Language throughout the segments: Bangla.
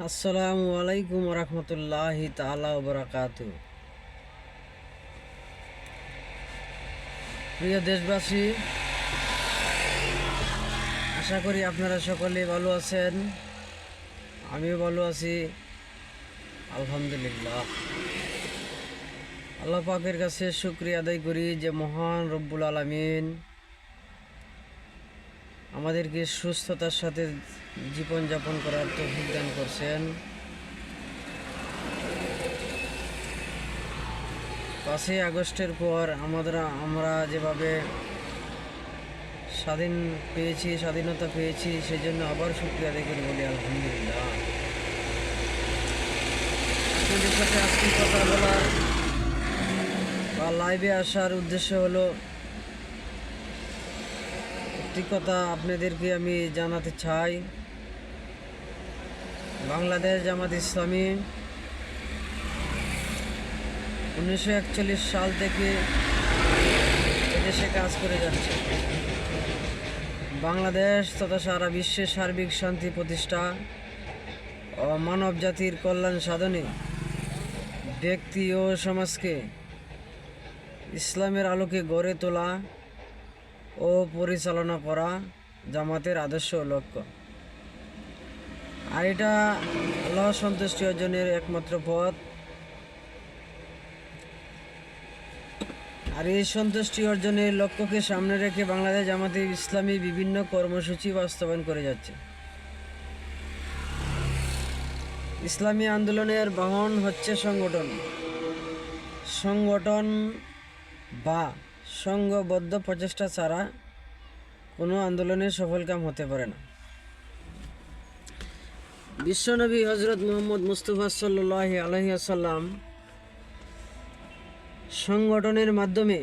আসসালামু আলাইকুম রহমতুল্লাহি তাআলা ওয়া বারাকাতুহু। প্রিয় দেশবাসী, আশা করি আপনারা সকলে ভালো আছেন। আমিও ভালো আছি, আলহামদুলিল্লাহ। আল্লাহ পাকের কাছে শুকরিয়া আদায় করি যে মহান রব্বুল আলামিন আমাদেরকে সুস্থতার সাথে জীবনযাপন করার তৌফিক দান করছেন। 5ই আগস্টের পর আমরা যেভাবে স্বাধীনতা পেয়েছি, সেজন্য আবার শুকরিয়া আদায় করি, বলি আলহামদুলিল্লাহ। আপনাদের সাথে আজকে কথা বলার বা লাইভে আসার উদ্দেশ্য হলো একটি কথা আপনাদেরকে আমি জানাতে চাই। বাংলাদেশ জামাত ইসলামী 1941 সাল থেকে এদেশে কাজ করে যাচ্ছে। বাংলাদেশ তথা সারা বিশ্বে সার্বিক শান্তি প্রতিষ্ঠা ও মানব জাতির কল্যাণ সাধনে ব্যক্তি ও সমাজকে ইসলামের আলোকে গড়ে তোলা ও পরিচালনা করা জামাতের আদর্শ ও লক্ষ্য। আর এটা আল্লাহ সন্তুষ্টি অর্জনের একমাত্র পথ। আর এই সন্তুষ্টি অর্জনের লক্ষ্যকে সামনে রেখে বাংলাদেশ জামাতে ইসলামী বিভিন্ন কর্মসূচি বাস্তবায়ন করে যাচ্ছে। ইসলামী আন্দোলনের বাহন হচ্ছে সংগঠন বা সংঘবদ্ধ প্রচেষ্টা ছাড়া কোনো আন্দোলনের সফলকাম হতে পারে না। বিশ্বনবী হজরত মুহাম্মদ মুস্তাফা সাল্লাল্লাহু আলাইহি ওয়াসাল্লাম সংগঠনের মাধ্যমে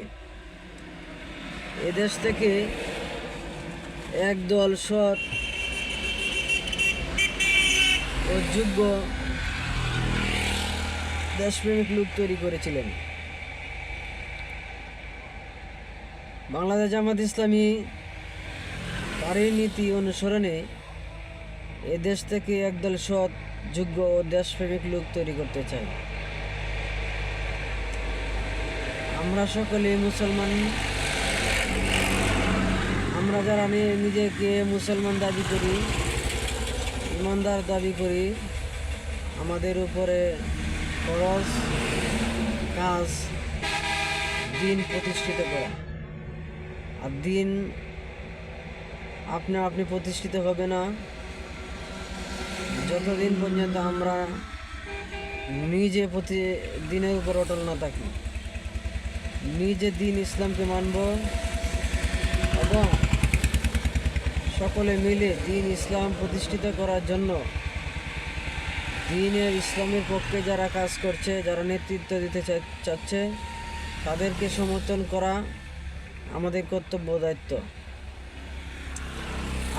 এদেশ থেকে একদল সৎ ও যোগ্য দেশপ্রেমিক লোক তৈরি করেছিলেন। বাংলাদেশ জামাত ইসলামী তারই নীতি অনুসরণে এদেশ থেকে একদল সৎ, যোগ্য ও দেশপ্রেমিক লোক তৈরি করতে চাই। আমরা সকলে মুসলমান। আমরা যারা নিজেকে মুসলমান দাবি করি, ইমানদার দাবি করি, আমাদের উপরে ফরজ কাজ দিন প্রতিষ্ঠিত করা। আর দিন আপনি প্রতিষ্ঠিত হবে না যতদিন পর্যন্ত আমরা নিজে দিনের উপর অটল না থাকি। নিজে দিন ইসলামকে মানব এবং সকলে মিলে দিন ইসলাম প্রতিষ্ঠিত করার জন্য দিনের ইসলামের পক্ষে যারা কাজ করছে, যারা নেতৃত্ব দিতে চাচ্ছে, তাদেরকে সমর্থন করা আমাদের কর্তব্য, দায়িত্ব।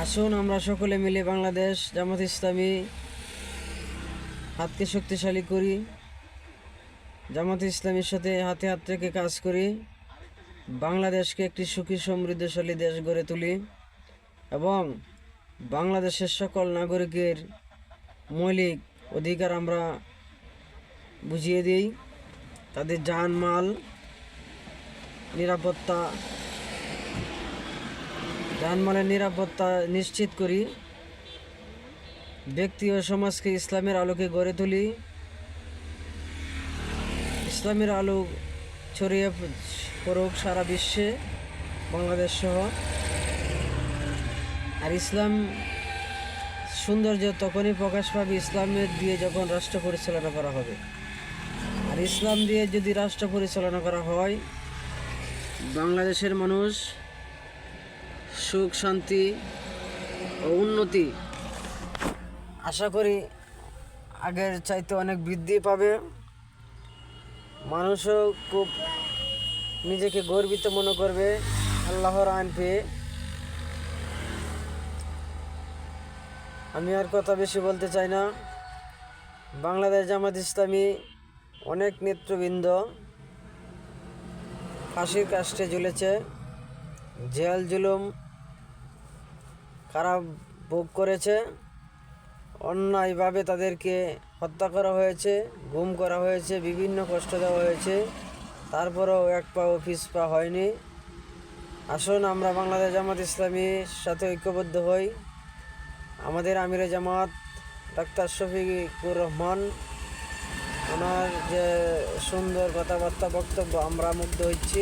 আসুন আমরা সকলে মিলে বাংলাদেশ জামাত ইসলামী হাতকে শক্তিশালী করি, জামাত ইসলামীর সাথে হাতে হাত রেখে কাজ করি, বাংলাদেশকে একটি সুখী সমৃদ্ধশালী দেশ গড়ে তুলি এবং বাংলাদেশের সকল নাগরিকের মৌলিক অধিকার আমরা বুঝিয়ে দিই। তাদের জানমাল জানমালের নিরাপত্তা নিশ্চিত করি, ব্যক্তি ও সমাজকে ইসলামের আলোকে গড়ে তুলি, ইসলামের আলো ছড়িয়ে পড়ুক সারা বিশ্বে, বাংলাদেশ সহ। আর ইসলাম সৌন্দর্য তখনই প্রকাশ পাবে ইসলামের দিয়ে যখন রাষ্ট্র পরিচালনা করা হবে। আর ইসলাম দিয়ে যদি রাষ্ট্র পরিচালনা করা হয়, বাংলাদেশের মানুষ সুখ, শান্তি ও উন্নতি আশা করি আগের চাইতে অনেক বৃদ্ধি পাবে। মানুষও খুব নিজেকে গর্বিত মনে করবে আল্লাহর আইন পেয়ে। আমি আর কথা বেশি বলতে চাই না। বাংলাদেশ জামাত ইসলামী অনেক নেতৃবৃন্দ ফাঁসির কাস্টে ঝুলেছে, জেল জুলুম কারাভোগ করেছে অন্যায়ভাবে তাদেরকে হত্যা করা হয়েছে, গুম করা হয়েছে, বিভিন্ন কষ্ট দেওয়া হয়েছে, তারপরেও এক পাও পিছপা হয়নি। আসুন আমরা বাংলাদেশ জামাত ইসলামীর সাথে ঐক্যবদ্ধ হই। আমাদের আমিরে জামাত ডাক্তার শফিকুর রহমান, ওনার যে সুন্দর কথাবার্তা বক্তব্য, আমরা মুগ্ধ হচ্ছি।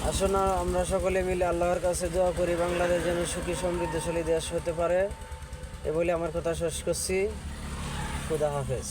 আসুন আমরা সকলে মিলে আল্লাহর কাছে দোয়া করি বাংলাদেশ যেন সুখী সমৃদ্ধশালী দেশ হতে পারে। এ বলে আমার কথা শেষ করছি। খুদা হাফেজ।